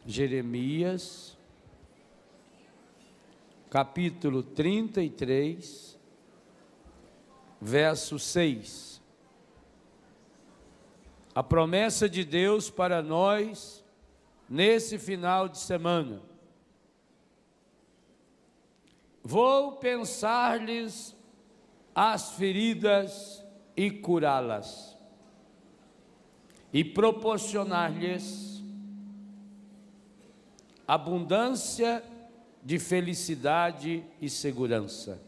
Jeremias, capítulo 33, verso 6. A promessa de Deus para nós nesse final de semana. Vou pensar-lhes as feridas e curá-las, e proporcionar-lhes abundância de felicidade e segurança.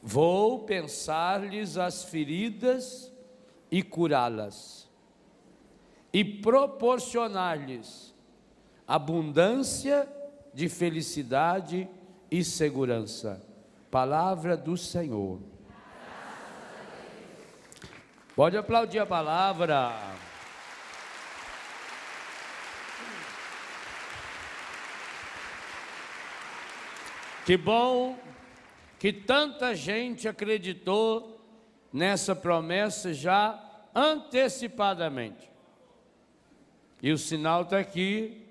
Vou pensar-lhes as feridas e curá-las, e proporcionar-lhes abundância de felicidade e segurança. Palavra do Senhor. Pode aplaudir a palavra. Que bom que tanta gente acreditou nessa promessa já antecipadamente. E o sinal está aqui,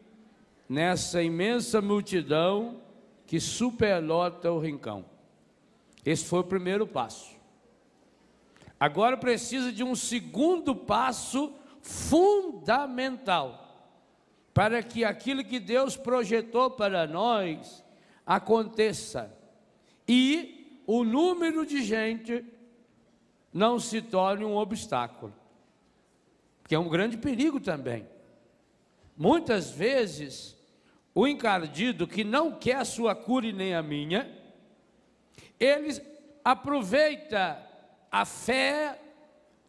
nessa imensa multidão que superlota o rincão. Esse foi o primeiro passo. Agora precisa de um segundo passo fundamental, para que aquilo que Deus projetou para nós aconteça, e o número de gente não se torne um obstáculo, que é um grande perigo também. Muitas vezes, o encardido que não quer a sua cura e nem a minha, ele aproveita a fé,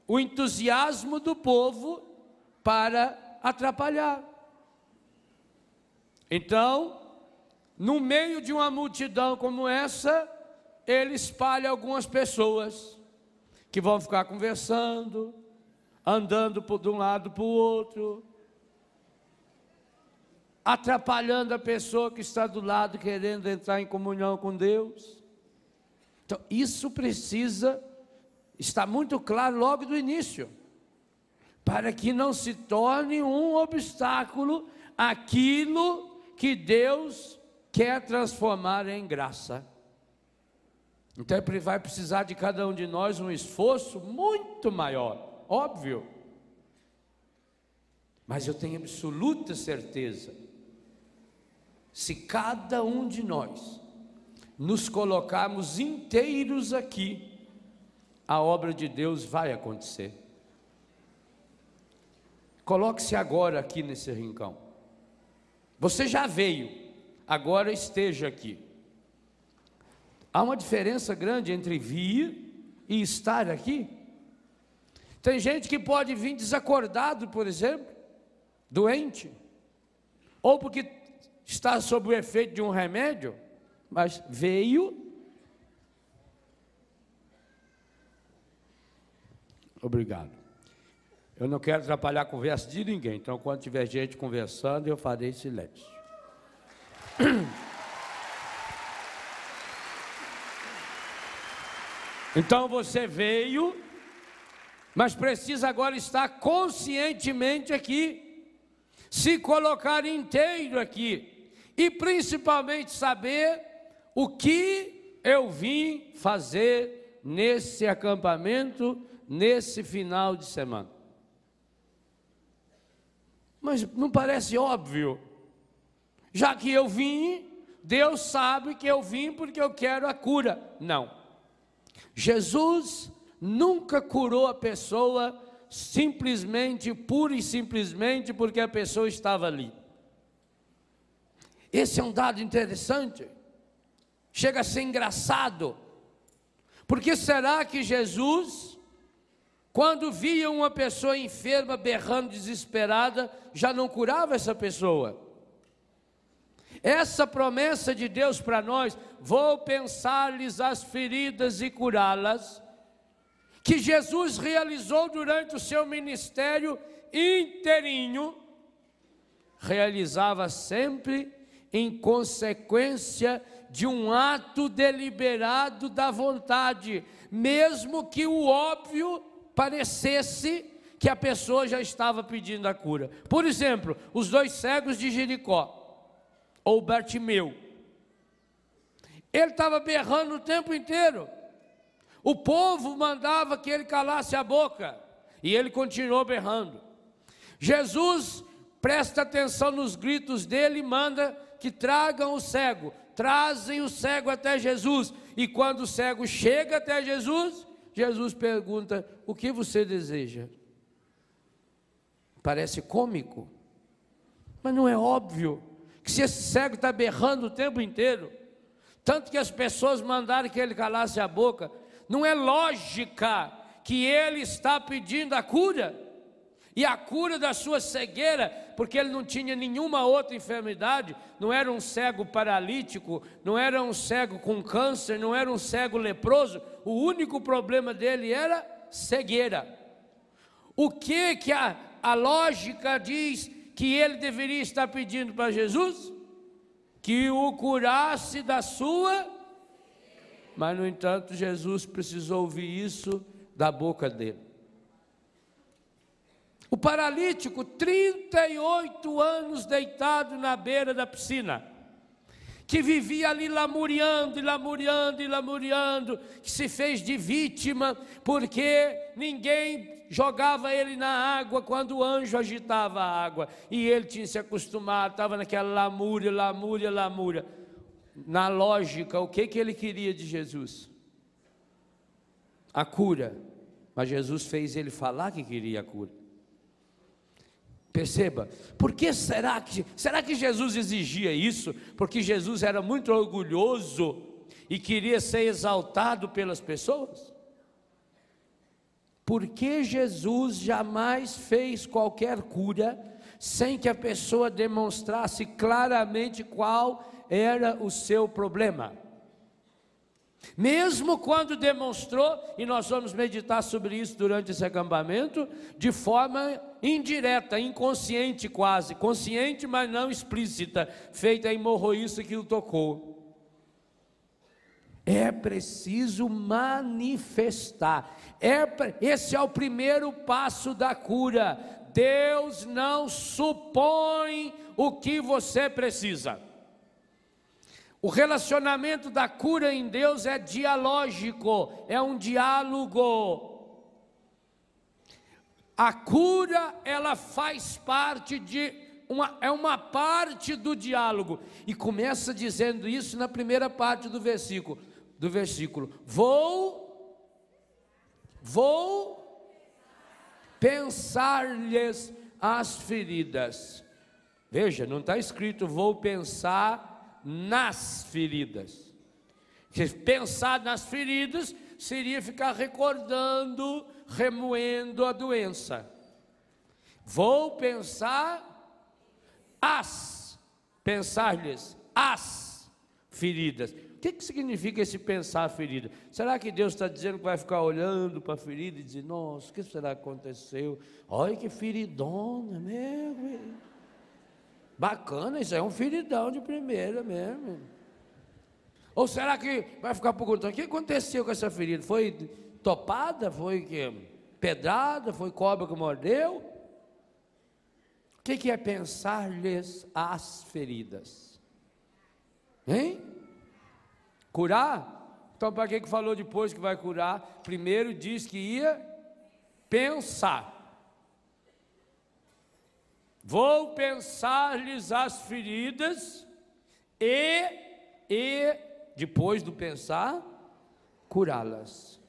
o entusiasmo do povo para atrapalhar. Então, no meio de uma multidão como essa, ele espalha algumas pessoas que vão ficar conversando, andando de um lado para o outro, atrapalhando a pessoa que está do lado, querendo entrar em comunhão com Deus. Então, isso precisa estar muito claro logo do início, para que não se torne um obstáculo aquilo que Deus quer transformar em graça. Então vai precisar de cada um de nós um esforço muito maior, óbvio. Mas eu tenho absoluta certeza, se cada um de nós nos colocarmos inteiros aqui, a obra de Deus vai acontecer. Coloque-se agora aqui nesse rincão. Você já veio, agora esteja aqui. Há uma diferença grande entre vir e estar aqui. Tem gente que pode vir desacordado, por exemplo, doente, ou porque está sob o efeito de um remédio, mas veio. Obrigado. Eu não quero atrapalhar a conversa de ninguém, então quando tiver gente conversando, eu farei silêncio. Então você veio, mas precisa agora estar conscientemente aqui, se colocar inteiro aqui, e principalmente saber o que eu vim fazer nesse acampamento, nesse final de semana. Mas não parece óbvio? Já que eu vim, Deus sabe que eu vim porque eu quero a cura. Não. Jesus nunca curou a pessoa simplesmente, pura e simplesmente porque a pessoa estava ali. Esse é um dado interessante. Chega a ser engraçado. Porque será que Jesus, quando via uma pessoa enferma berrando desesperada, já não curava essa pessoa? Essa promessa de Deus para nós, vou pensar-lhes as feridas e curá-las, que Jesus realizou durante o seu ministério inteirinho, realizava sempre em consequência de um ato deliberado da vontade, mesmo que o óbvio parecesse que a pessoa já estava pedindo a cura. Por exemplo, os 2 cegos de Jericó, ou Bartimeu. Ele estava berrando o tempo inteiro. O povo mandava que ele calasse a boca, e ele continuou berrando. Jesus presta atenção nos gritos dele e manda que tragam o cego. Trazem o cego até Jesus. E quando o cego chega até Jesus, Jesus pergunta: o que você deseja? Parece cômico, mas não é óbvio que se esse cego está berrando o tempo inteiro, tanto que as pessoas mandaram que ele calasse a boca, não é lógica que ele está pedindo a cura, e a cura da sua cegueira, porque ele não tinha nenhuma outra enfermidade, não era um cego paralítico, não era um cego com câncer, não era um cego leproso, o único problema dele era cegueira. O que a lógica diz que ele deveria estar pedindo para Jesus? Que o curasse da sua... Mas, no entanto, Jesus precisou ouvir isso da boca dele. O paralítico, 38 anos deitado na beira da piscina, que vivia ali lamuriando, que se fez de vítima, porque ninguém jogava ele na água quando o anjo agitava a água, e ele tinha se acostumado, estava naquela lamúria. Na lógica, o que ele queria de Jesus? A cura. Mas Jesus fez ele falar que queria a cura. Perceba, por que será que Jesus exigia isso? Porque Jesus era muito orgulhoso e queria ser exaltado pelas pessoas? Por que Jesus jamais fez qualquer cura sem que a pessoa demonstrasse claramente qual era o seu problema? Mesmo quando demonstrou, e nós vamos meditar sobre isso durante esse acampamento, de forma indireta, inconsciente quase, consciente mas não explícita, feita a hemorroíça que o tocou. É preciso manifestar, esse é o primeiro passo da cura. Deus não supõe o que você precisa. O relacionamento da cura em Deus é dialógico, é um diálogo. A cura, ela faz parte é uma parte do diálogo. E começa dizendo isso na primeira parte do versículo. Vou pensar-lhes as feridas. Veja, não está escrito vou pensar nas feridas. Pensar nas feridas seria ficar recordando, remoendo a doença. Vou pensar-lhes as feridas. O que significa esse pensar ferida? Será que Deus está dizendo que vai ficar olhando para a ferida e dizer, nossa, o que será que aconteceu? Olha que feridona mesmo. Bacana, isso é um feridão de primeira mesmo. Ou será que vai ficar perguntando, o que aconteceu com essa ferida? Foi topada? Foi pedrada? Foi cobra que mordeu? O que é pensar-lhes as feridas? Hein? Curar? Então para que falou depois que vai curar? Primeiro diz que ia pensar. Vou pensar-lhes as feridas e depois do pensar, curá-las.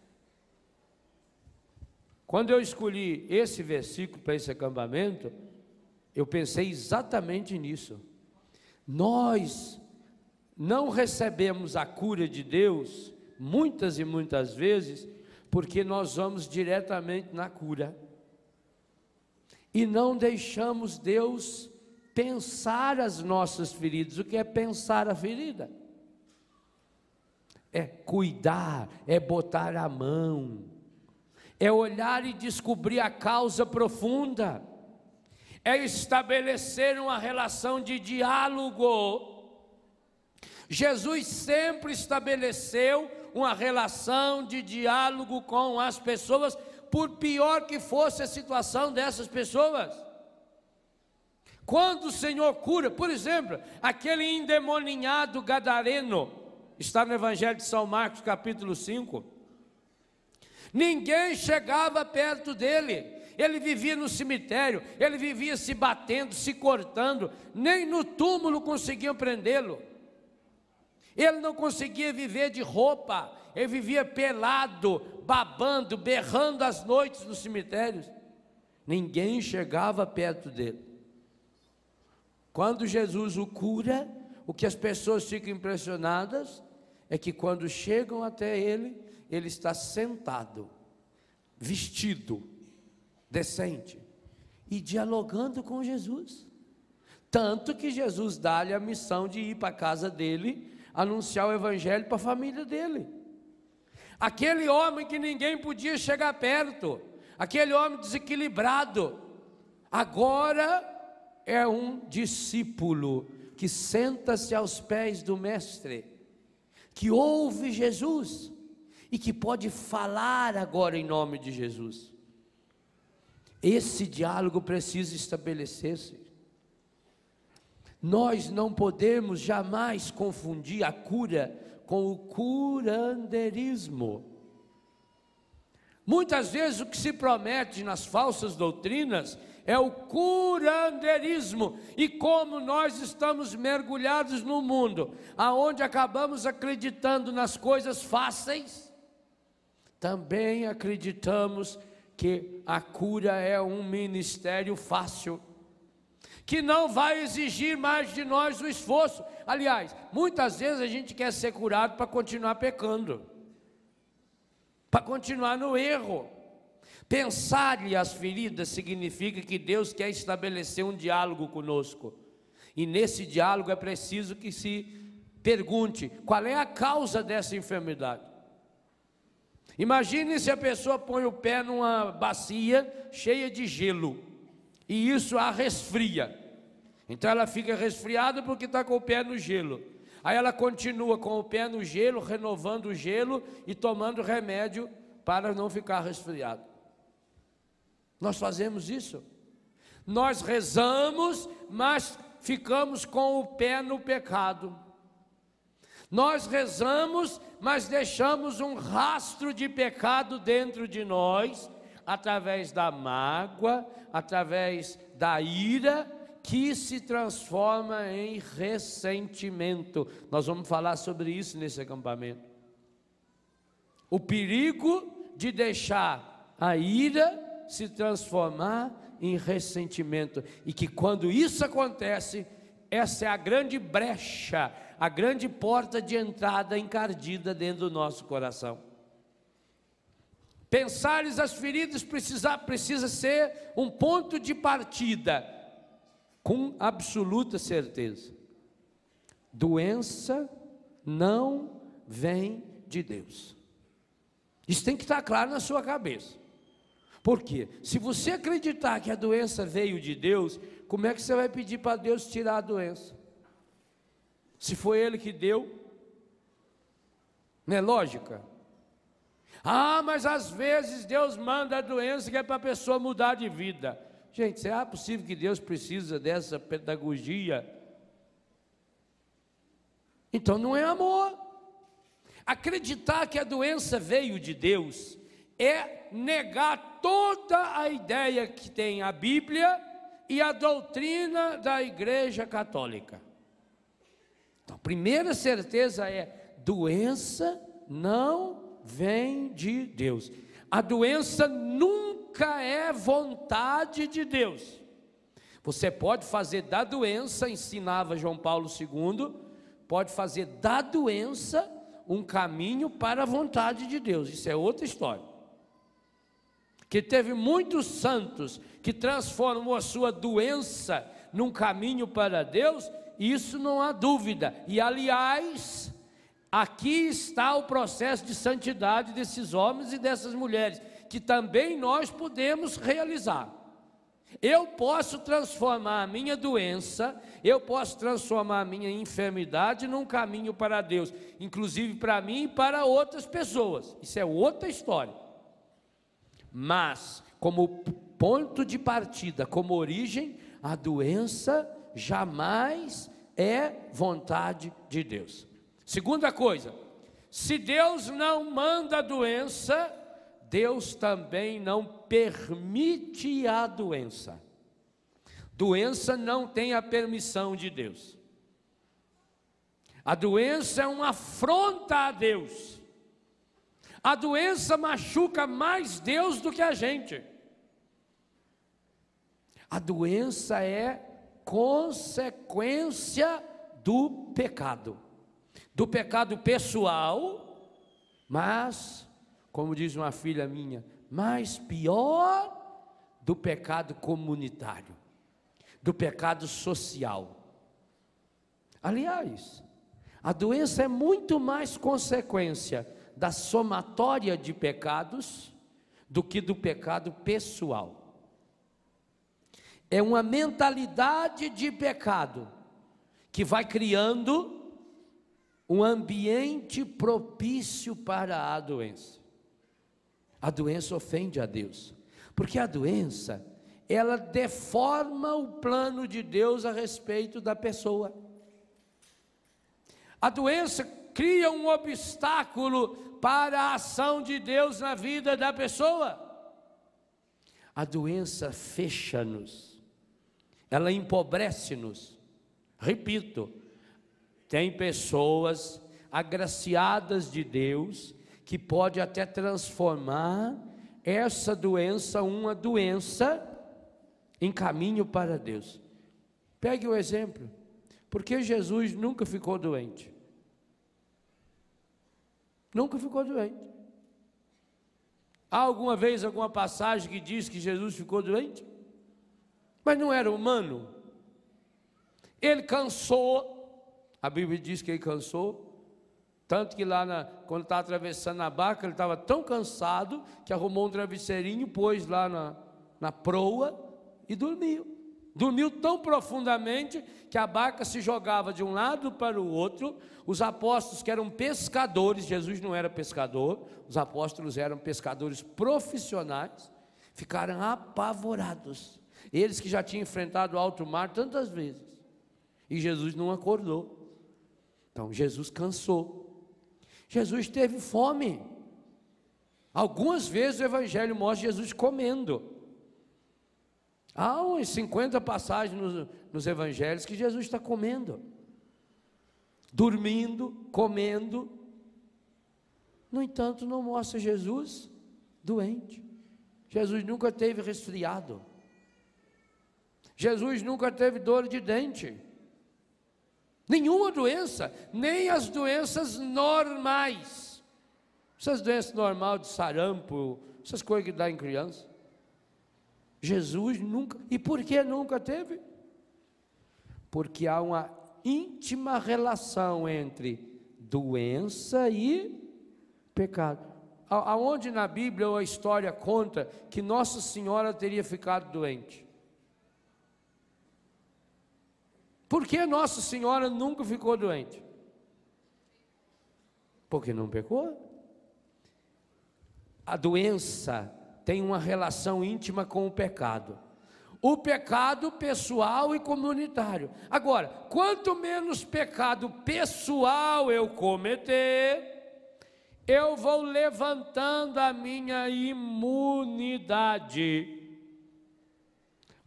Quando eu escolhi esse versículo para esse acampamento, eu pensei exatamente nisso. Nós não recebemos a cura de Deus, muitas e muitas vezes, porque nós vamos diretamente na cura. E não deixamos Deus pensar as nossas feridas. O que é pensar a ferida? É cuidar, é botar a mão, é olhar e descobrir a causa profunda, é estabelecer uma relação de diálogo. Jesus sempre estabeleceu uma relação de diálogo com as pessoas, por pior que fosse a situação dessas pessoas. Quando o Senhor cura, por exemplo, aquele endemoninhado gadareno, está no Evangelho de São Marcos, capítulo 5, ninguém chegava perto dele, ele vivia no cemitério, ele vivia se batendo, se cortando, nem no túmulo conseguiam prendê-lo, ele não conseguia viver de roupa, ele vivia pelado, babando, berrando às noites nos cemitérios, ninguém chegava perto dele. Quando Jesus o cura, o que as pessoas ficam impressionadas é que quando chegam até ele, ele está sentado, vestido, decente, e dialogando com Jesus. Tanto que Jesus dá-lhe a missão de ir para a casa dele, anunciar o evangelho para a família dele. Aquele homem que ninguém podia chegar perto, aquele homem desequilibrado, agora é um discípulo que senta-se aos pés do mestre, que ouve Jesus e que pode falar agora em nome de Jesus. Esse diálogo precisa estabelecer-se. Nós não podemos jamais confundir a cura com o curandeirismo. Muitas vezes o que se promete nas falsas doutrinas é o curandeirismo, e como nós estamos mergulhados no mundo, aonde acabamos acreditando nas coisas fáceis, também acreditamos que a cura é um ministério fácil, que não vai exigir mais de nós o esforço. Aliás, muitas vezes a gente quer ser curado para continuar pecando, para continuar no erro. Pensar-lhe as feridas significa que Deus quer estabelecer um diálogo conosco, e nesse diálogo é preciso que se pergunte qual é a causa dessa enfermidade. Imagine se a pessoa põe o pé numa bacia cheia de gelo, e isso a resfria, então ela fica resfriada porque está com o pé no gelo, aí ela continua com o pé no gelo, renovando o gelo e tomando remédio para não ficar resfriado. Nós fazemos isso, nós rezamos, mas ficamos com o pé no pecado, nós rezamos, mas deixamos um rastro de pecado dentro de nós, através da mágoa, através da ira, que se transforma em ressentimento. Nós vamos falar sobre isso nesse acampamento. O perigo de deixar a ira se transformar em ressentimento, e que quando isso acontece, essa é a grande brecha, a grande porta de entrada encardida dentro do nosso coração. Pensares as feridas precisa ser um ponto de partida, com absoluta certeza. Doença não vem de Deus. Isso tem que estar claro na sua cabeça. Por quê? Se você acreditar que a doença veio de Deus, como é que você vai pedir para Deus tirar a doença? Se foi Ele que deu, não é lógica? Ah, mas às vezes Deus manda a doença que é para a pessoa mudar de vida. Gente, será possível que Deus precisa dessa pedagogia? Então não é amor. Acreditar que a doença veio de Deus é negar toda a ideia que tem a Bíblia e a doutrina da Igreja Católica. Então, a primeira certeza é: doença não vem de Deus. A doença nunca é vontade de Deus. Você pode fazer da doença, ensinava João Paulo II, pode fazer da doença um caminho para a vontade de Deus. Isso é outra história. Que teve muitos santos que transformou a sua doença num caminho para Deus, isso não há dúvida. E aliás, aqui está o processo de santidade desses homens e dessas mulheres, que também nós podemos realizar. Eu posso transformar a minha doença, eu posso transformar a minha enfermidade num caminho para Deus, inclusive para mim e para outras pessoas. Isso é outra história. Mas, como ponto de partida, como origem, a doença jamais é vontade de Deus. Segunda coisa, se Deus não manda a doença, Deus também não permite a doença. Doença não tem a permissão de Deus. A doença é uma afronta a Deus. A doença machuca mais Deus do que a gente. A doença é consequência do pecado pessoal, mas, como diz uma filha minha, mais pior do pecado comunitário, do pecado social. Aliás, a doença é muito mais consequência da somatória de pecados do que do pecado pessoal. É uma mentalidade de pecado que vai criando um ambiente propício para a doença. A doença ofende a Deus, porque a doença, ela deforma o plano de Deus a respeito da pessoa. A doença cria um obstáculo para a ação de Deus na vida da pessoa. A doença fecha-nos, ela empobrece-nos. Repito, tem pessoas agraciadas de Deus que pode até transformar essa doença, uma doença, em caminho para Deus. Pegue o exemplo, porque Jesus nunca ficou doente. Nunca ficou doente. Há alguma vez alguma passagem que diz que Jesus ficou doente? Mas não era humano. Ele cansou. A Bíblia diz que ele cansou, tanto que lá quando estava atravessando a barca, ele estava tão cansado que arrumou um travesseirinho, pôs lá na proa e dormiu. Dormiu tão profundamente que a barca se jogava de um lado para o outro. Os apóstolos, que eram pescadores, Jesus não era pescador, os apóstolos eram pescadores profissionais, ficaram apavorados. Eles que já tinham enfrentado o alto mar tantas vezes, e Jesus não acordou. Então Jesus cansou. Jesus teve fome. Algumas vezes o Evangelho mostra Jesus comendo. Há uns 50 passagens nos Evangelhos que Jesus está comendo, dormindo, comendo. No entanto, não mostra Jesus doente. Jesus nunca teve resfriado. Jesus nunca teve dor de dente. Nenhuma doença, nem as doenças normais. Essas doenças normais de sarampo, essas coisas que dá em criança. Jesus nunca. E por que nunca teve? Porque há uma íntima relação entre doença e pecado. Aonde na Bíblia a história conta que Nossa Senhora teria ficado doente? Por que Nossa Senhora nunca ficou doente? Porque não pecou. A doença tem uma relação íntima com o pecado. O pecado pessoal e comunitário. Agora, quanto menos pecado pessoal eu cometer, eu vou levantando a minha imunidade.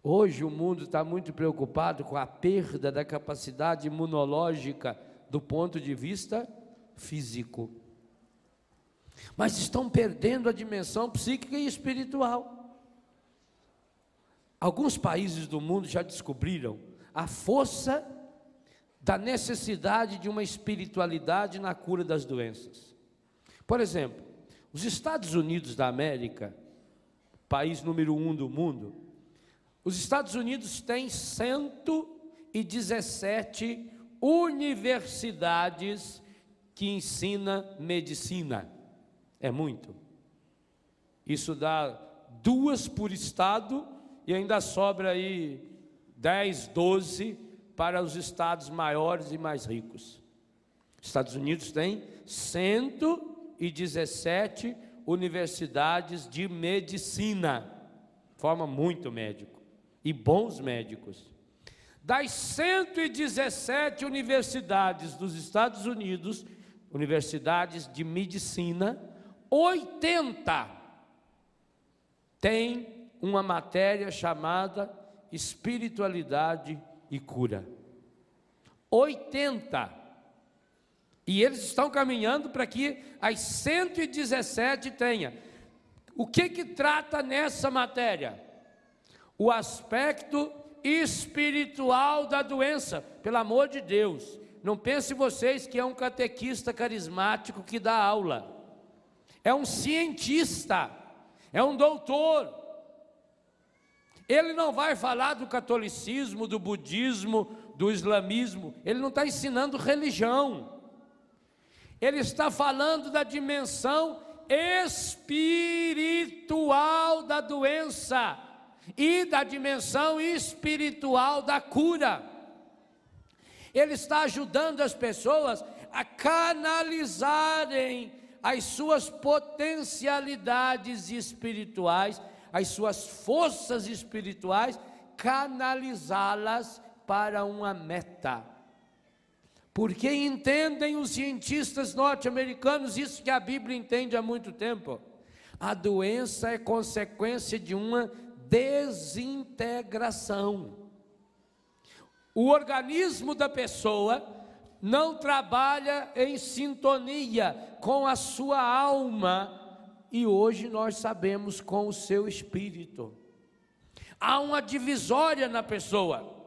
Hoje o mundo está muito preocupado com a perda da capacidade imunológica do ponto de vista físico. Mas estão perdendo a dimensão psíquica e espiritual. Alguns países do mundo já descobriram a força da necessidade de uma espiritualidade na cura das doenças. Por exemplo, os Estados Unidos da América, país número 1 do mundo, os Estados Unidos têm 117 universidades que ensinam medicina. É muito. Isso dá 2 por estado e ainda sobra aí 10, 12 para os estados maiores e mais ricos. Estados Unidos tem 117 universidades de medicina, forma muito médico, e bons médicos. Das 117 universidades dos Estados Unidos, universidades de medicina, 80 tem uma matéria chamada espiritualidade e cura. 80. E eles estão caminhando para que as 117 tenha. O que trata nessa matéria? O aspecto espiritual da doença. Pelo amor de Deus, não pense vocês que é um catequista carismático que dá aula. É um cientista, é um doutor. Ele não vai falar do catolicismo, do budismo, do islamismo. Ele não está ensinando religião. Ele está falando da dimensão espiritual da doença e da dimensão espiritual da cura. Ele está ajudando as pessoas a canalizarem as suas potencialidades espirituais, as suas forças espirituais, canalizá-las para uma meta. Porque entendem os cientistas norte-americanos isso que a Bíblia entende há muito tempo. A doença é consequência de uma desintegração. O organismo da pessoa não trabalha em sintonia com a sua alma, e hoje nós sabemos com o seu espírito. Há uma divisória na pessoa.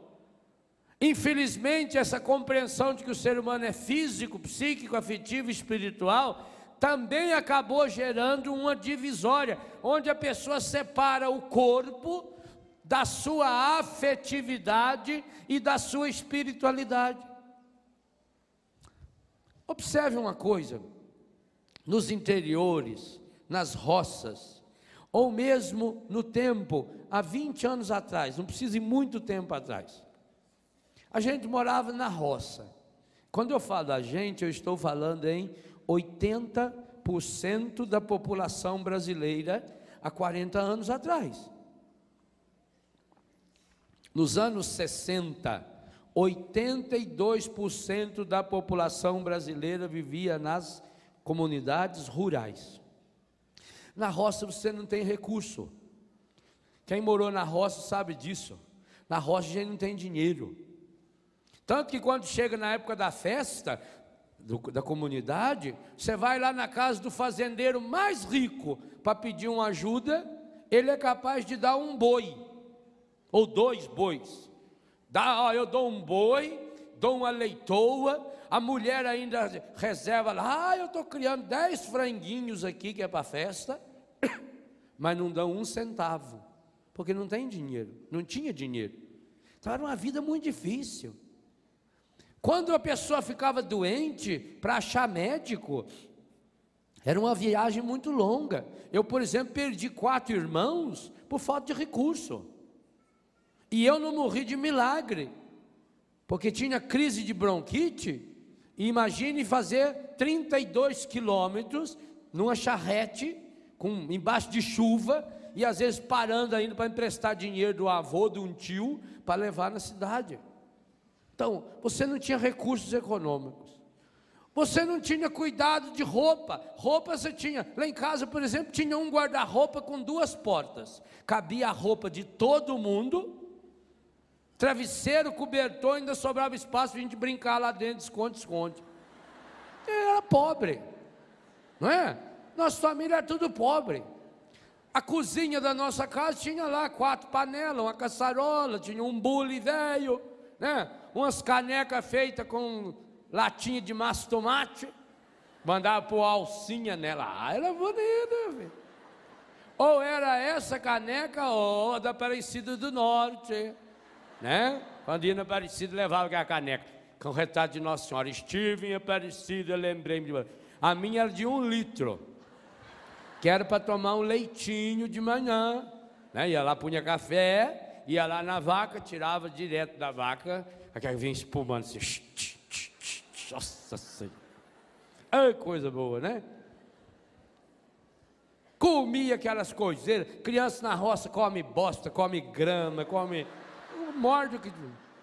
Infelizmente, essa compreensão de que o ser humano é físico, psíquico, afetivo e espiritual também acabou gerando uma divisória, onde a pessoa separa o corpo da sua afetividade e da sua espiritualidade. Observe uma coisa: nos interiores, nas roças, ou mesmo no tempo, há 20 anos atrás, não precisa ir muito tempo atrás, a gente morava na roça. Quando eu falo a gente, eu estou falando em 80% da população brasileira há 40 anos atrás. Nos anos 60, 82% da população brasileira vivia nas comunidades rurais. Na roça você não tem recurso. Quem morou na roça sabe disso. Na roça a gente não tem dinheiro. Tanto que quando chega na época da festa da comunidade, você vai lá na casa do fazendeiro mais rico para pedir uma ajuda, ele é capaz de dar um boi, ou 2 bois. Eu dou um boi, dou uma leitoa, a mulher ainda reserva lá, eu estou criando 10 franguinhos aqui que é para a festa, mas não dão 1 centavo, porque não tem dinheiro, não tinha dinheiro. Então era uma vida muito difícil. Quando a pessoa ficava doente, para achar médico, era uma viagem muito longa. Eu, por exemplo, perdi 4 irmãos por falta de recurso. E eu não morri de milagre, porque tinha crise de bronquite. E imagine fazer 32 quilômetros numa charrete, embaixo de chuva, e às vezes parando ainda para emprestar dinheiro do avô, de um tio, para levar na cidade. Então, você não tinha recursos econômicos, você não tinha cuidado de roupa você tinha, lá em casa, por exemplo, tinha um guarda-roupa com 2 portas, cabia a roupa de todo mundo, travesseiro, cobertor, ainda sobrava espaço para a gente brincar lá dentro, esconde. Era pobre, não é? Nossa família era tudo pobre. A cozinha da nossa casa tinha lá 4 panelas, uma caçarola, tinha um bule velho, né? Umas canecas feitas com latinha de massa tomate, mandava pôr alcinha nela, era bonita, filho. Ou era essa caneca, ou da Aparecida do Norte, né? Quando ia na Aparecida, levava aquela caneca com o retrato de Nossa Senhora. Estive em Aparecida, lembrei-me de... A minha era de 1 litro, que era para tomar um leitinho de manhã, né? Ia lá, punha café, ia lá na vaca, tirava direto da vaca, aquela vinha espumando assim, nossa Senhora, ai, coisa boa, né? comia aquelas coiseiras. Criança na roça come bosta, come grama, come... morde o que...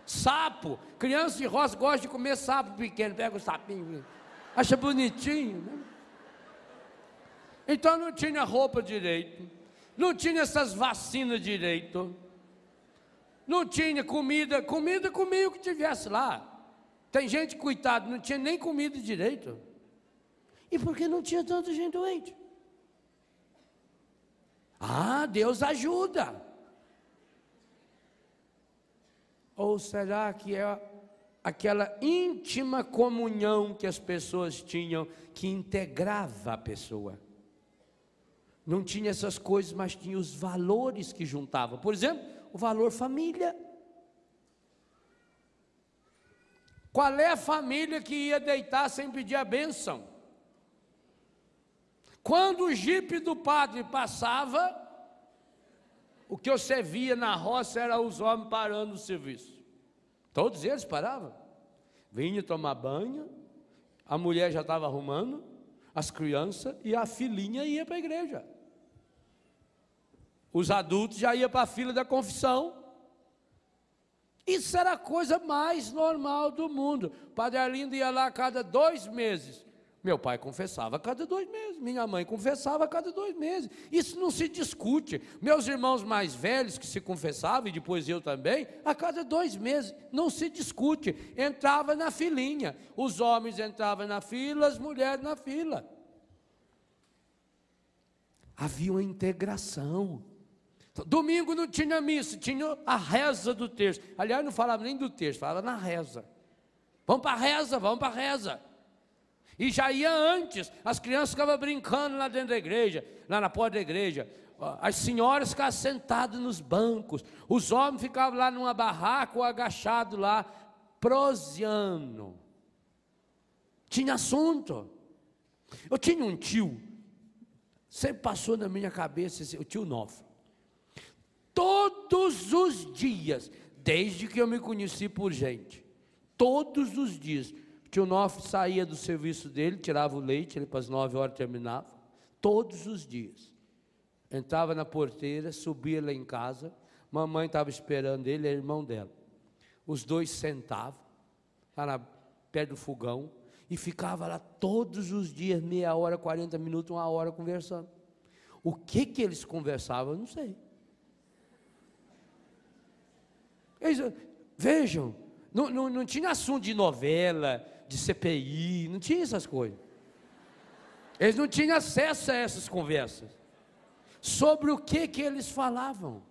sapo. Criança de roça gosta de comer sapo pequeno. Pega o sapinho, acha bonitinho, né? Então não tinha roupa direito, não tinha essas vacinas direito, não tinha comida comia o que tivesse lá. Tem gente, coitado, não tinha nem comida direito. E por que não tinha tanta gente doente? Ah, Deus ajuda. Ou será que é aquela íntima comunhão que as pessoas tinham, que integrava a pessoa? Não tinha essas coisas, mas tinha os valores que juntavam. Por exemplo, o valor família. Qual é a família que ia deitar sem pedir a bênção? Quando o jipe do padre passava, o que você via na roça era os homens parando o serviço. Todos eles paravam. Vinha tomar banho, a mulher já estava arrumando, as crianças, e a filhinha ia para a igreja. Os adultos já iam para a fila da confissão. Isso era a coisa mais normal do mundo. O Padre Arlindo ia lá a cada 2 meses. Meu pai confessava a cada 2 meses, minha mãe confessava a cada 2 meses. Isso não se discute. Meus irmãos mais velhos que se confessavam, e depois eu também, a cada 2 meses, não se discute. Entrava na filinha, os homens entravam na fila, as mulheres na fila. Havia uma integração. Domingo não tinha missa, tinha a reza do terço. Aliás, não falava nem do terço, falava na reza. Vamos para a reza, vamos para a reza. E já ia antes, as crianças ficavam brincando lá dentro da igreja, lá na porta da igreja. As senhoras ficavam sentadas nos bancos, os homens ficavam lá numa barraca ou agachados lá, proseando. Tinha assunto. Eu tinha um tio, sempre passou na minha cabeça, o tio Nofre. Todos os dias, desde que eu me conheci por gente, todos os dias, o tio Nofre saía do serviço dele, tirava o leite, ele para as 9 horas terminava, todos os dias. Entrava na porteira, subia lá em casa, mamãe estava esperando ele, é irmão dela. Os dois sentavam, lá perto do fogão, e ficava lá todos os dias, meia hora, 40 minutos, 1 hora conversando. O que eles conversavam, eu não sei. Eles, vejam, não tinha assunto de novela, de CPI, não tinha essas coisas. Eles não tinham acesso a essas conversas. Sobre o que eles falavam.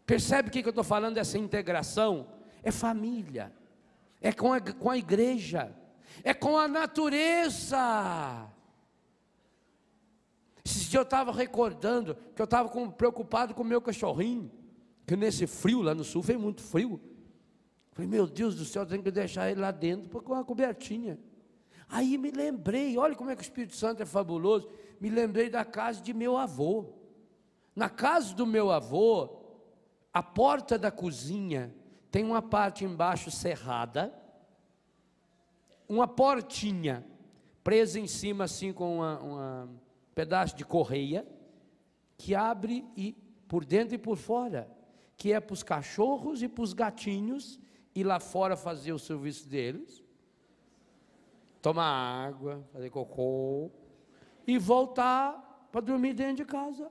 Percebe o que eu estou falando dessa integração? É família, é com a igreja, é com a natureza. Esses dias eu estava recordando que eu estava preocupado com o meu cachorrinho, que nesse frio lá no sul, fez muito frio. Falei, meu Deus do céu, eu tenho que deixar ele lá dentro com uma cobertinha. Aí me lembrei, olha como é que o Espírito Santo é fabuloso, me lembrei da casa de meu avô. Na casa do meu avô, a porta da cozinha tem uma parte embaixo cerrada, uma portinha presa em cima assim com um pedaço de correia, que abre por dentro e por fora, que é para os cachorros e para os gatinhos ir lá fora fazer o serviço deles, tomar água, fazer cocô e voltar para dormir dentro de casa.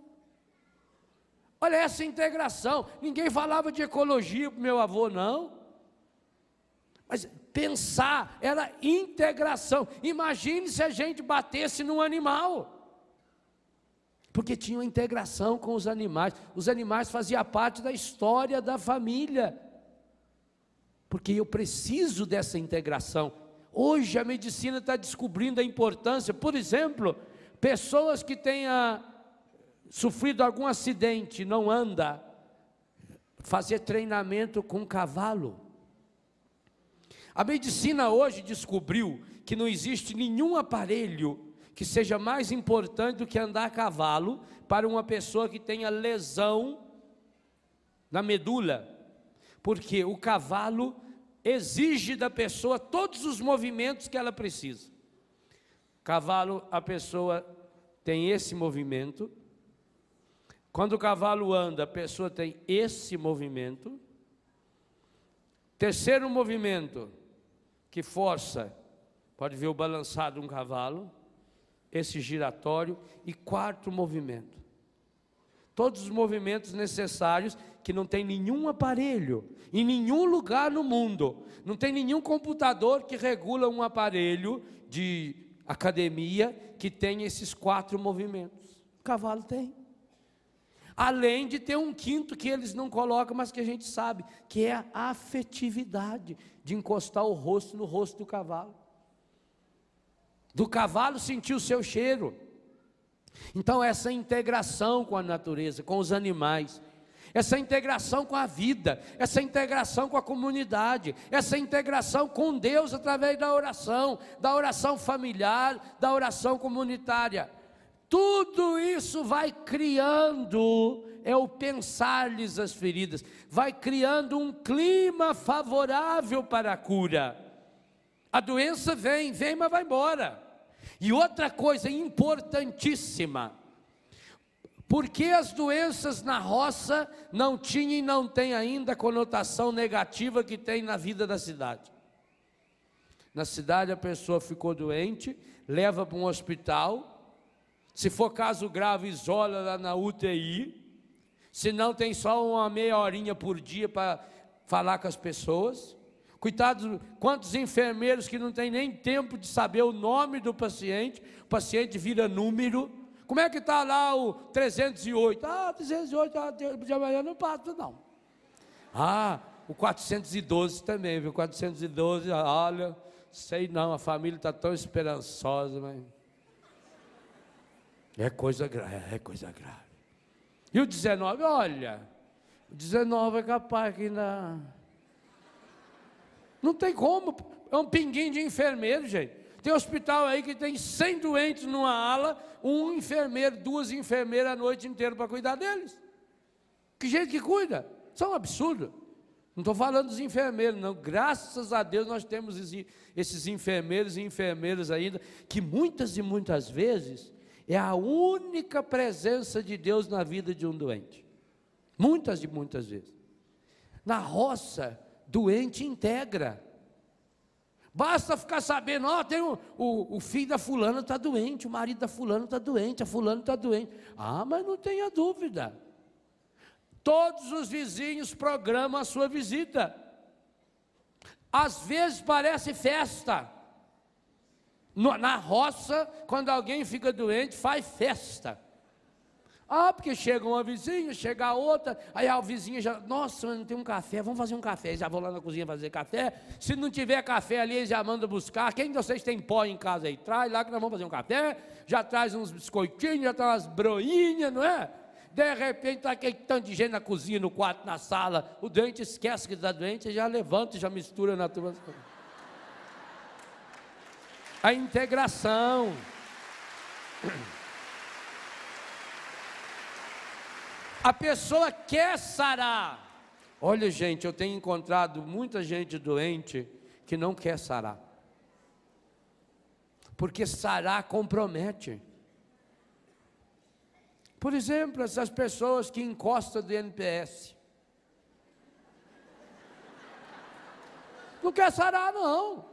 Olha essa integração. Ninguém falava de ecologia para o meu avô, não. Mas pensar era integração. Imagine se a gente batesse num animal. Porque tinha uma integração com os animais. Os animais faziam parte da história da família. Porque eu preciso dessa integração. Hoje a medicina está descobrindo a importância. Por exemplo, pessoas que tenham sofrido algum acidente, não anda, fazer treinamento com cavalo. A medicina hoje descobriu que não existe nenhum aparelho que seja mais importante do que andar a cavalo para uma pessoa que tenha lesão na medula, porque o cavalo exige da pessoa todos os movimentos que ela precisa. Cavalo, a pessoa tem esse movimento. Quando o cavalo anda, a pessoa tem esse movimento. Terceiro movimento, que força, pode ver o balançar de um cavalo, esse giratório. E quarto movimento, todos os movimentos necessários, que não tem nenhum aparelho, em nenhum lugar no mundo, não tem nenhum computador que regula um aparelho de academia que tem esses quatro movimentos. O cavalo tem. Além de ter um quinto que eles não colocam, mas que a gente sabe, que é a afetividade de encostar o rosto no rosto do cavalo. Do cavalo sentir o seu cheiro. Então essa integração com a natureza, com os animais, essa integração com a vida, essa integração com a comunidade, essa integração com Deus através da oração familiar, da oração comunitária. Tudo isso vai criando, é o pensar-lhes as feridas, vai criando um clima favorável para a cura. A doença vem, mas vai embora. E outra coisa importantíssima, porque as doenças na roça não tinham e não têm ainda a conotação negativa que tem na vida da cidade. Na cidade a pessoa ficou doente, leva para um hospital, se for caso grave, isola lá na UTI, se não tem só uma meia horinha por dia para falar com as pessoas. Coitados, quantos enfermeiros que não tem nem tempo de saber o nome do paciente, o paciente vira número. Como é que está lá o 308? 308, de amanhã não passa não. O 412 também, viu? 412, olha, sei não, a família está tão esperançosa, mas... É coisa grave. E o 19, olha, o 19 é capaz que ainda... Não tem como, é um pinguinho de enfermeiro, gente. Tem hospital aí que tem 100 doentes numa ala, um enfermeiro, 2 enfermeiras a noite inteira para cuidar deles. Que gente que cuida? Isso é um absurdo. Não estou falando dos enfermeiros, não. Graças a Deus nós temos esses enfermeiros e enfermeiras ainda, que muitas e muitas vezes é a única presença de Deus na vida de um doente. Muitas e muitas vezes. Na roça, doente integra. Basta ficar sabendo, tem o filho da fulana está doente, o marido da fulana está doente, a fulana está doente. Mas não tenha dúvida. Todos os vizinhos programam a sua visita. Às vezes parece festa. Na roça, quando alguém fica doente, faz festa. Porque chega uma vizinha, chega a outra, aí a vizinha já, nossa, não tem um café, vamos fazer um café. Já vou lá na cozinha fazer café. Se não tiver café ali, eles já mandam buscar. Quem de vocês tem pó em casa aí? Traz lá que nós vamos fazer um café. Já traz uns biscoitinhos, já traz umas broinhas, não é? De repente está aquele tanto de gente na cozinha, no quarto, na sala. O doente esquece que está doente, já levanta e já mistura na turma. A integração. A pessoa quer sarar. Olha, gente, eu tenho encontrado muita gente doente que não quer sarar. Porque sarar compromete. Por exemplo, essas pessoas que encostam do NPS. Não quer sarar, não.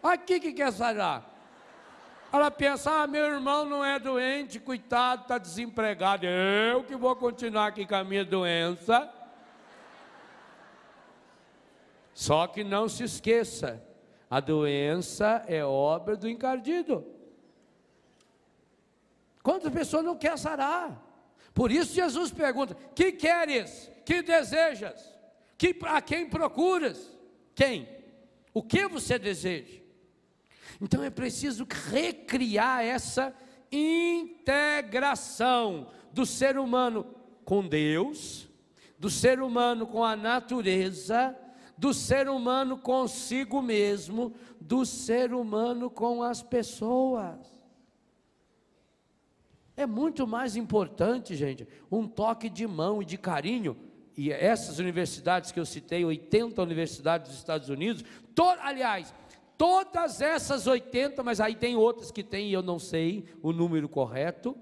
Aqui que quer sarar. Ela pensa, meu irmão não é doente, coitado, está desempregado. Eu que vou continuar aqui com a minha doença. Só que não se esqueça, a doença é obra do encardido. Quantas pessoas não querem sarar? Por isso Jesus pergunta, que queres? Que desejas? A quem procuras? Quem? O que você deseja? Então é preciso recriar essa integração do ser humano com Deus, do ser humano com a natureza, do ser humano consigo mesmo, do ser humano com as pessoas. É muito mais importante, gente, um toque de mão e de carinho. E essas universidades que eu citei, 80 universidades dos Estados Unidos, aliás, todas essas 80, mas aí tem outras que tem e eu não sei o número correto,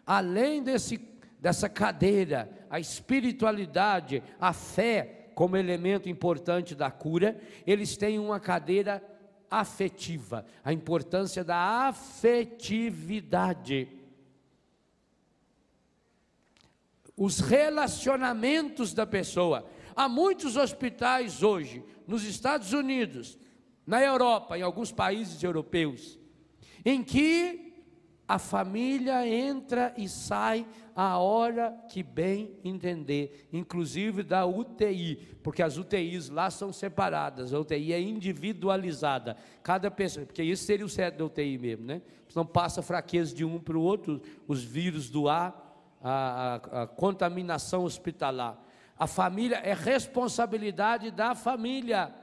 além dessa cadeira, a espiritualidade, a fé como elemento importante da cura, eles têm uma cadeira afetiva, a importância da afetividade. Os relacionamentos da pessoa. Há muitos hospitais hoje, nos Estados Unidos, na Europa, em alguns países europeus, em que a família entra e sai a hora que bem entender, inclusive da UTI, porque as UTIs lá são separadas, a UTI é individualizada, cada pessoa, porque isso seria o certo da UTI mesmo, né? Não passa fraqueza de um para o outro, os vírus do ar, a contaminação hospitalar. A família é responsabilidade da família.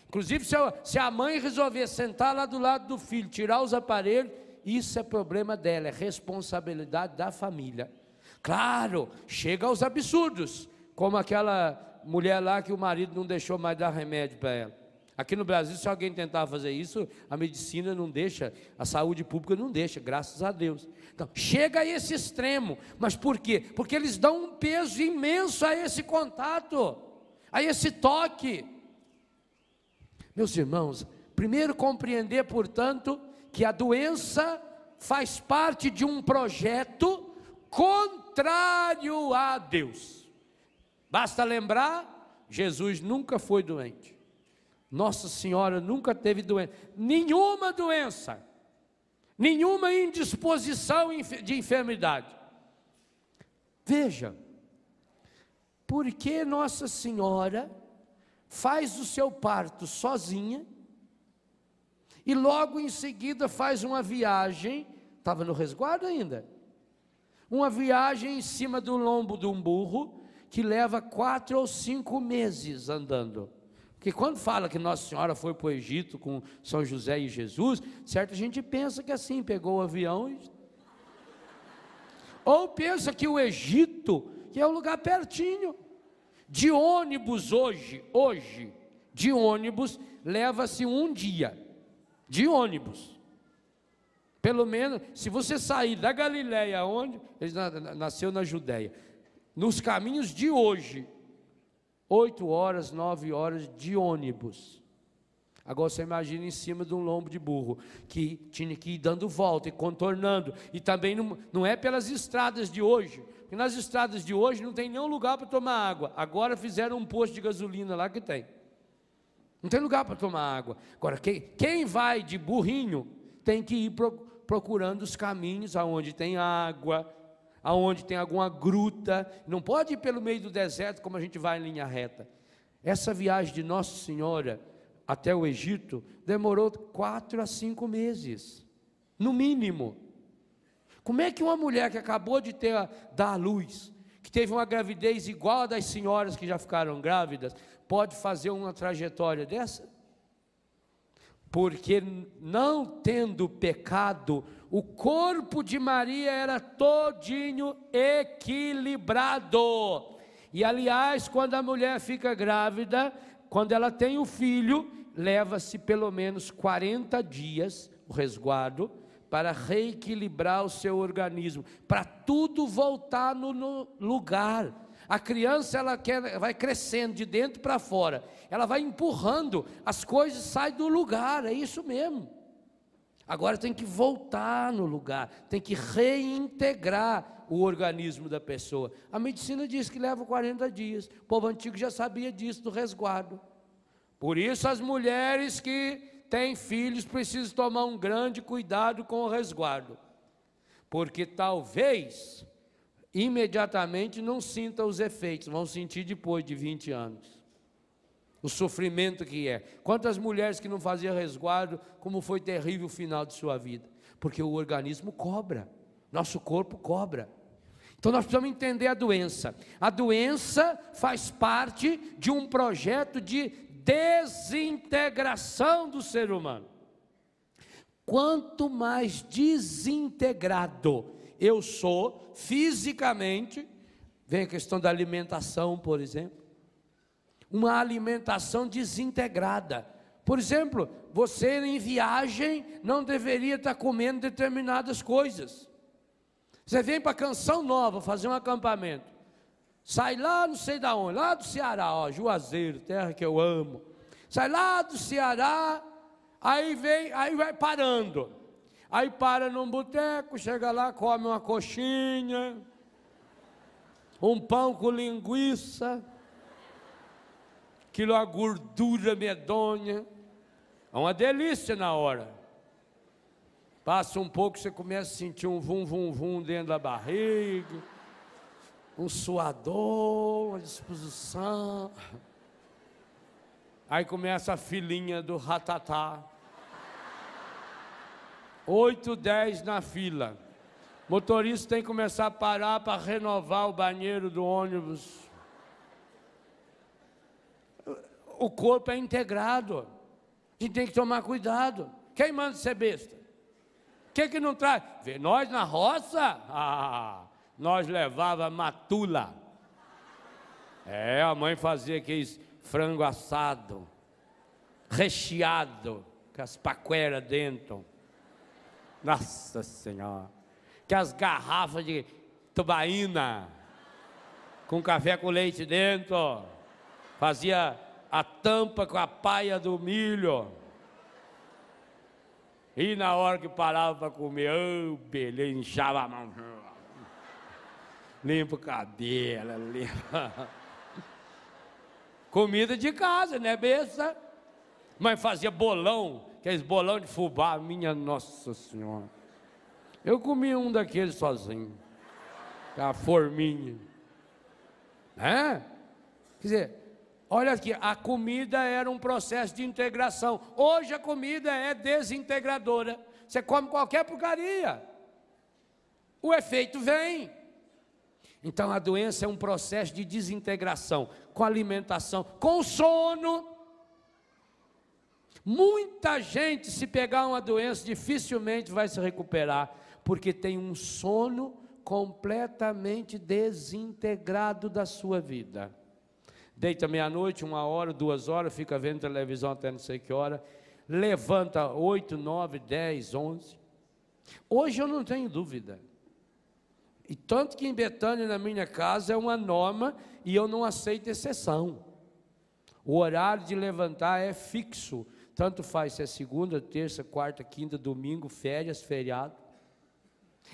Inclusive, se a mãe resolver sentar lá do lado do filho, tirar os aparelhos, isso é problema dela, é responsabilidade da família. Claro, chega aos absurdos, como aquela mulher lá que o marido não deixou mais dar remédio para ela. Aqui no Brasil, se alguém tentar fazer isso, a medicina não deixa, a saúde pública não deixa, graças a Deus. Então, chega a esse extremo, mas por quê? Porque eles dão um peso imenso a esse contato, a esse toque. Meus irmãos, primeiro compreender, portanto, que a doença faz parte de um projeto contrário a Deus. Basta lembrar, Jesus nunca foi doente. Nossa Senhora nunca teve doença, nenhuma doença, nenhuma indisposição de enfermidade. Veja, por que Nossa Senhora faz o seu parto sozinha e logo em seguida faz uma viagem, estava no resguardo ainda, uma viagem em cima do lombo de um burro que leva 4 ou 5 meses andando? Porque quando fala que Nossa Senhora foi para o Egito com São José e Jesus, certa gente pensa que assim, pegou o avião e... Ou pensa que o Egito, que é um lugar pertinho. De ônibus hoje, de ônibus, leva-se um dia. De ônibus. Pelo menos, se você sair da Galileia, onde ele nasceu na Judéia, nos caminhos de hoje, 8 horas, 9 horas de ônibus. Agora você imagina em cima de um lombo de burro, que tinha que ir dando volta e contornando, e também não é pelas estradas de hoje, porque nas estradas de hoje não tem nenhum lugar para tomar água. Agora fizeram um posto de gasolina lá que tem. Não tem lugar para tomar água. Agora, quem vai de burrinho, tem que ir procurando os caminhos aonde tem água, aonde tem alguma gruta, não pode ir pelo meio do deserto como a gente vai em linha reta. Essa viagem de Nossa Senhora até o Egito demorou 4 a 5 meses, no mínimo. Como é que uma mulher que acabou de dar à luz, que teve uma gravidez igual a das senhoras que já ficaram grávidas, pode fazer uma trajetória dessa? Porque não tendo pecado, o corpo de Maria era todinho equilibrado. E aliás, quando a mulher fica grávida, quando ela tem o filho, leva-se pelo menos 40 dias, o resguardo, para reequilibrar o seu organismo, para tudo voltar no lugar. A criança vai crescendo de dentro para fora, ela vai empurrando, as coisas saem do lugar, é isso mesmo. Agora tem que voltar no lugar, tem que reintegrar o organismo da pessoa. A medicina diz que leva 40 dias, o povo antigo já sabia disso, do resguardo. Por isso as mulheres que têm filhos precisam tomar um grande cuidado com o resguardo, porque talvez imediatamente não sintam os efeitos, vão sentir depois de 20 anos, o sofrimento que é. Quantas mulheres que não faziam resguardo, como foi terrível o final de sua vida, porque o organismo cobra, nosso corpo cobra. Então nós precisamos entender a doença. A doença faz parte de um projeto de desintegração do ser humano. Quanto mais desintegrado eu sou fisicamente, vem a questão da alimentação, por exemplo, uma alimentação desintegrada, Por exemplo, você em viagem não deveria estar comendo determinadas coisas. Você vem para Canção Nova fazer um acampamento. Sai lá não sei da onde, lá do Ceará, ó, Juazeiro, terra que eu amo. Sai lá do Ceará, aí vai parando. Aí para num boteco, chega lá, come uma coxinha, um pão com linguiça, aquilo a gordura medonha. É uma delícia na hora. Passa um pouco, você começa a sentir um vum dentro da barriga, um suador, uma disposição. Aí começa a filinha do ratatá. 8, 10 na fila. O motorista tem que começar a parar para renovar o banheiro do ônibus. O corpo é integrado. A gente tem que tomar cuidado. Quem manda ser besta? Que não traz? Vê, nós na roça, nós levava matula. A mãe fazia aqueles frango assado, recheado, com as paqueras dentro. Nossa Senhora. Que as garrafas de tubaína, com café com leite dentro. Fazia a tampa com a paia do milho. E na hora que parava para comer, beleza, inchava a mão. Limpa o cabelo, limpa. Comida de casa, né, besta? Mãe fazia bolão, aqueles bolão de fubá, minha Nossa Senhora. Eu comi um daqueles sozinho, com a forminha. Quer dizer, olha aqui, a comida era um processo de integração. Hoje a comida é desintegradora. Você come qualquer porcaria, o efeito vem. Então a doença é um processo de desintegração, com alimentação, com sono. Muita gente, se pegar uma doença, dificilmente vai se recuperar, porque tem um sono completamente desintegrado da sua vida. Deita meia-noite, 1 hora, 2 horas, fica vendo televisão até não sei que hora, levanta 8, 9, 10, 11. Hoje eu não tenho dúvida. E tanto que em Betânia, na minha casa, é uma norma e eu não aceito exceção. O horário de levantar é fixo, tanto faz se é segunda, terça, quarta, quinta, domingo, férias, feriado.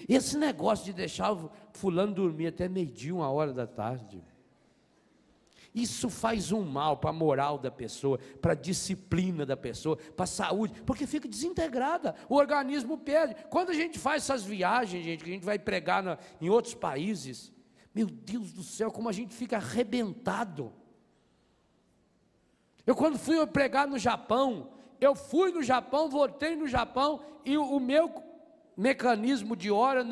Esse negócio de deixar o fulano dormir até meio-dia, 1 hora da tarde, isso faz um mal para a moral da pessoa, para a disciplina da pessoa, para a saúde, porque fica desintegrada, o organismo perde. Quando a gente faz essas viagens, gente, que a gente vai pregar em outros países, meu Deus do céu, como a gente fica arrebentado. Eu quando fui pregar no Japão, eu fui no Japão, voltei no Japão, e o meu mecanismo de hora,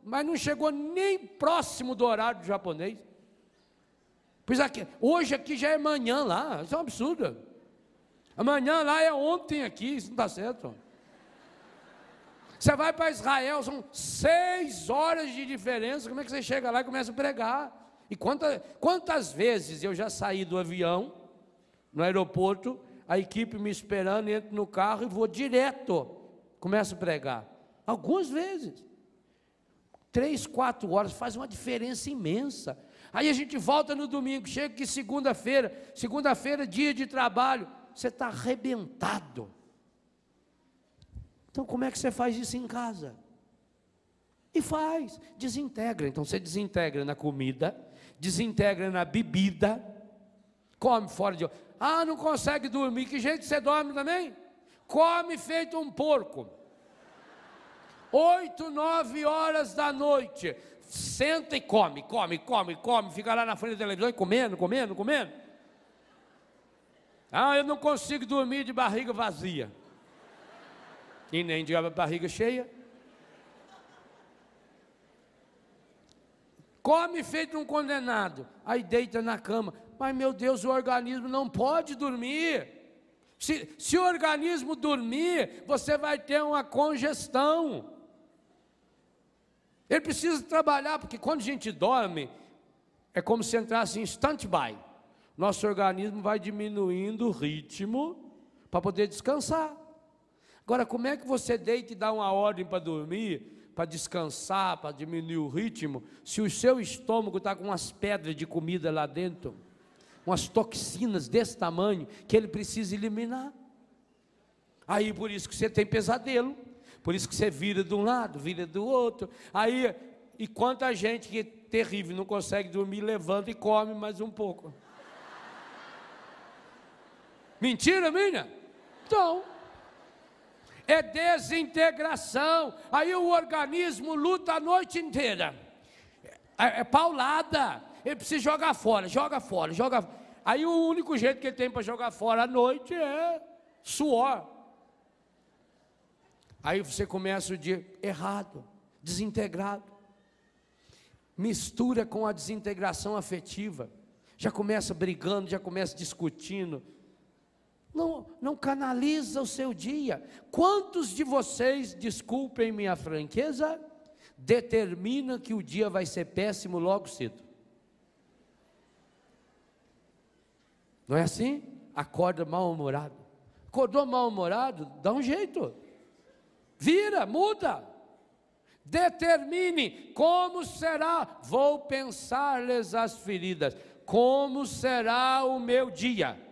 mas não chegou nem próximo do horário do japonês. Pois aqui, hoje aqui já é manhã lá, isso é um absurdo. Amanhã lá é ontem aqui, isso não está certo. Você vai para Israel, são 6 horas de diferença, como é que você chega lá e começa a pregar? E quantas vezes eu já saí do avião, no aeroporto, a equipe me esperando, entro no carro e vou direto, começo a pregar. Algumas vezes. 3, 4 horas, faz uma diferença imensa. Aí a gente volta no domingo, chega aqui segunda-feira, dia de trabalho, você está arrebentado. Então como é que você faz isso em casa? E faz, desintegra. Então você desintegra na comida, desintegra na bebida, come fora de hora. Não consegue dormir, que jeito você dorme também? Come feito um porco. 8, 9 horas da noite, senta e come, fica lá na frente da televisão e comendo. Eu não consigo dormir de barriga vazia, e nem de barriga cheia. Come feito um condenado, aí deita na cama, mas meu Deus, o organismo não pode dormir. Se o organismo dormir, você vai ter uma congestão. Ele precisa trabalhar, porque quando a gente dorme, é como se entrasse em stand-by. Nosso organismo vai diminuindo o ritmo, para poder descansar. Agora, como é que você deita e dá uma ordem para dormir, para descansar, para diminuir o ritmo, se o seu estômago está com umas pedras de comida lá dentro, umas toxinas desse tamanho, que ele precisa eliminar? Aí, por isso que você tem pesadelo, por isso que você vira de um lado, vira do outro. Aí, e quanta gente que é terrível, não consegue dormir, levanta e come mais um pouco. Mentira minha? Então, é desintegração. Aí o organismo luta a noite inteira. É paulada. Ele precisa jogar fora, joga fora, joga fora. Aí o único jeito que ele tem para jogar fora à noite é suor. Aí você começa o dia errado, desintegrado. Mistura com a desintegração afetiva. Já começa brigando, já começa discutindo. Não canaliza o seu dia. Quantos de vocês, desculpem minha franqueza, determina que o dia vai ser péssimo logo cedo? Não é assim? Acorda mal-humorado. Acordou mal-humorado, dá um jeito. Vira, muda. Determine como será. Vou pensar-lhes as feridas. Como será o meu dia?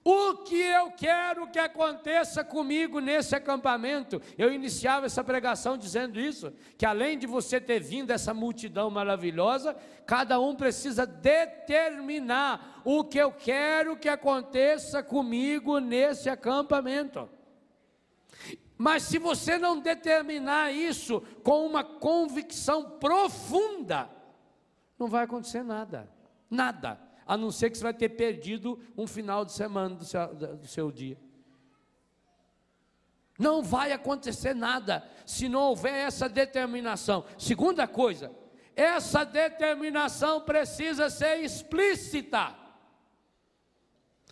O que eu quero que aconteça comigo nesse acampamento? Eu iniciava essa pregação dizendo isso, que além de você ter vindo essa multidão maravilhosa, cada um precisa determinar o que eu quero que aconteça comigo nesse acampamento. Mas se você não determinar isso com uma convicção profunda, não vai acontecer nada, nada. A não ser que você vai ter perdido um final de semana do seu dia. Não vai acontecer nada se não houver essa determinação. Segunda coisa, essa determinação precisa ser explícita.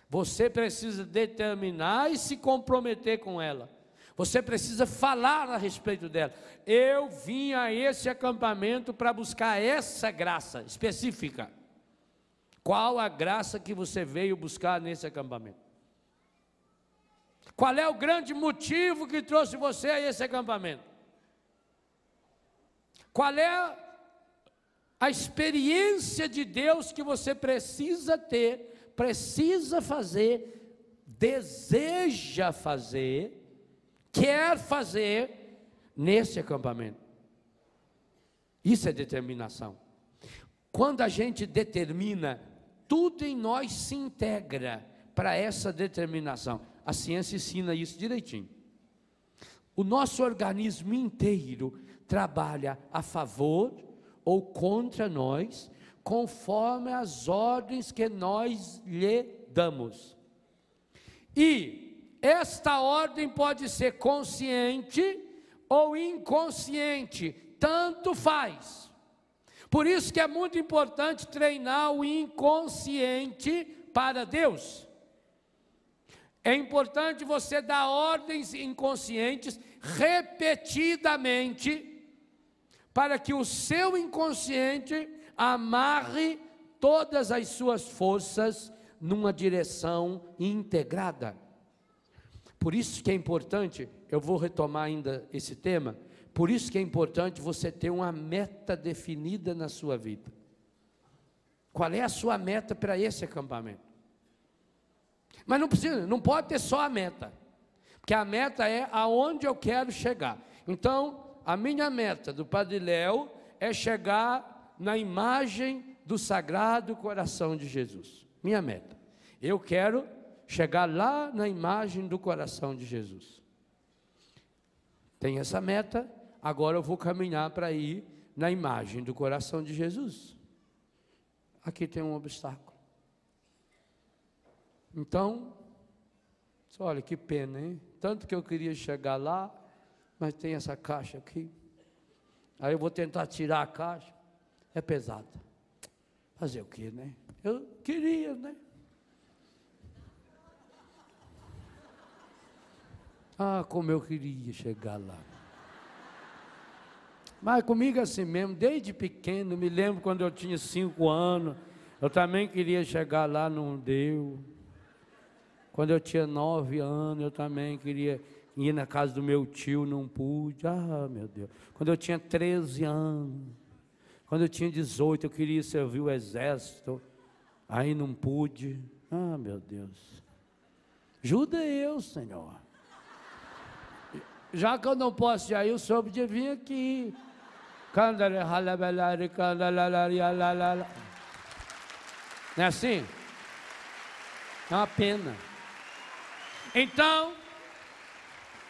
Você precisa determinar e se comprometer com ela. Você precisa falar a respeito dela. Eu vim a esse acampamento para buscar essa graça específica. Qual a graça que você veio buscar nesse acampamento? Qual é o grande motivo que trouxe você a esse acampamento? Qual é a experiência de Deus que você precisa ter, precisa fazer, deseja fazer, quer fazer nesse acampamento? Isso é determinação. Quando a gente determina, tudo em nós se integra para essa determinação. A ciência ensina isso direitinho. O nosso organismo inteiro trabalha a favor ou contra nós, conforme as ordens que nós lhe damos. E esta ordem pode ser consciente ou inconsciente, tanto faz. Por isso que é muito importante treinar o inconsciente para Deus. É importante você dar ordens inconscientes repetidamente, para que o seu inconsciente amarre todas as suas forças numa direção integrada. Por isso que é importante, eu vou retomar ainda esse tema, por isso que é importante você ter uma meta definida na sua vida. Qual é a sua meta para esse acampamento? Mas não pode ter só a meta, porque a meta é aonde eu quero chegar. Então, a minha meta do Padre Léo é chegar na imagem do Sagrado Coração de Jesus. Minha meta. Eu quero chegar lá na imagem do coração de Jesus. Tem essa meta. Agora eu vou caminhar para ir na imagem do coração de Jesus. Aqui tem um obstáculo. Então, olha que pena, hein? Tanto que eu queria chegar lá, mas tem essa caixa aqui. Aí eu vou tentar tirar a caixa. É pesada. Fazer o quê, né? Eu queria, né? Ah, como eu queria chegar lá. Mas comigo é assim mesmo, desde pequeno, me lembro quando eu tinha 5 anos, eu também queria chegar lá, não deu. Quando eu tinha 9 anos, eu também queria ir na casa do meu tio, não pude. Ah, meu Deus. Quando eu tinha 13 anos, quando eu tinha 18, eu queria servir o exército, aí não pude. Ah, meu Deus. Ajuda eu, Senhor. Já que eu não posso ir aí, o Senhor podia vir aqui. Não é assim? É uma pena. Então,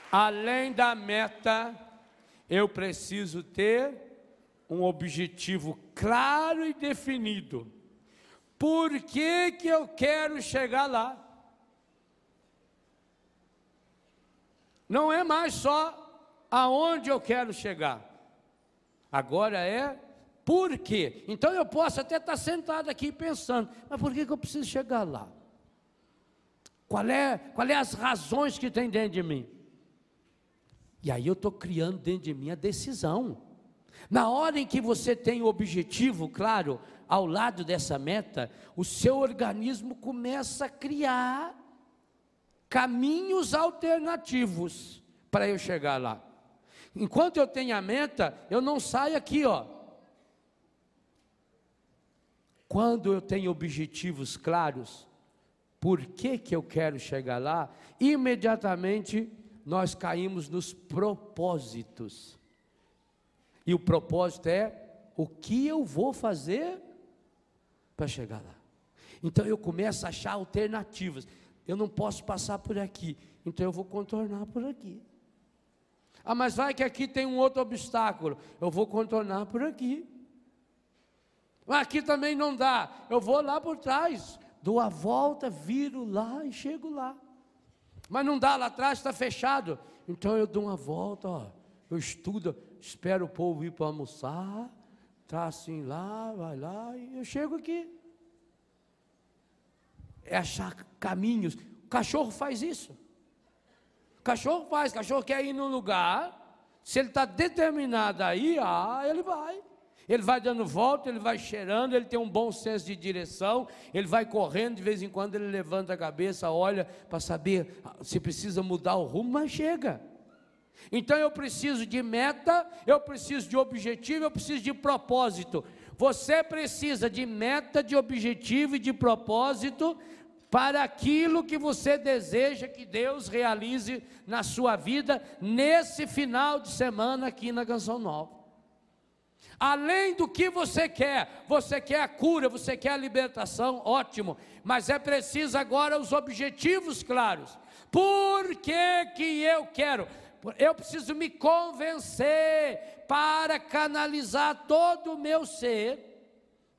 além da meta, eu preciso ter um objetivo claro e definido. Por que que eu quero chegar lá? Não é mais só aonde eu quero chegar. Agora é por quê. Então eu posso até estar sentado aqui pensando, mas por que que eu preciso chegar lá? Qual é as razões que tem dentro de mim? E aí eu estou criando dentro de mim a decisão. Na hora em que você tem o objetivo claro, ao lado dessa meta, o seu organismo começa a criar caminhos alternativos para eu chegar lá. Enquanto eu tenho a meta, eu não saio aqui, ó. Quando eu tenho objetivos claros, por que que eu quero chegar lá? Imediatamente nós caímos nos propósitos. E o propósito é o que eu vou fazer para chegar lá. Então eu começo a achar alternativas. Eu não posso passar por aqui, então eu vou contornar por aqui. Ah, mas vai que aqui tem um outro obstáculo, eu vou contornar por aqui. Mas aqui também não dá, eu vou lá por trás. Dou a volta, viro lá e chego lá. Mas não dá, lá atrás está fechado. Então eu dou uma volta, ó, eu estudo, espero o povo ir para almoçar, está assim lá, vai lá e eu chego aqui. É achar caminhos. O cachorro faz isso. O cachorro quer ir num lugar, se ele está determinado a ir, ele vai. Ele vai dando volta, ele vai cheirando, ele tem um bom senso de direção, ele vai correndo, de vez em quando ele levanta a cabeça, olha para saber se precisa mudar o rumo, mas chega. Então eu preciso de meta, eu preciso de objetivo, eu preciso de propósito. Você precisa de meta, de objetivo e de propósito para aquilo que você deseja que Deus realize na sua vida nesse final de semana aqui na Canção Nova. Além do que você quer a cura, você quer a libertação, ótimo, mas é preciso agora os objetivos claros. Por que que eu quero? Eu preciso me convencer para canalizar todo o meu ser,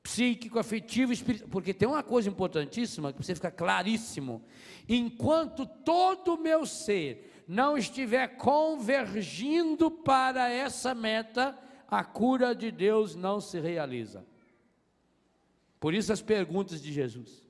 psíquico, afetivo, espiritual, porque tem uma coisa importantíssima que precisa ficar claríssimo: enquanto todo o meu ser não estiver convergindo para essa meta, a cura de Deus não se realiza. Por isso as perguntas de Jesus.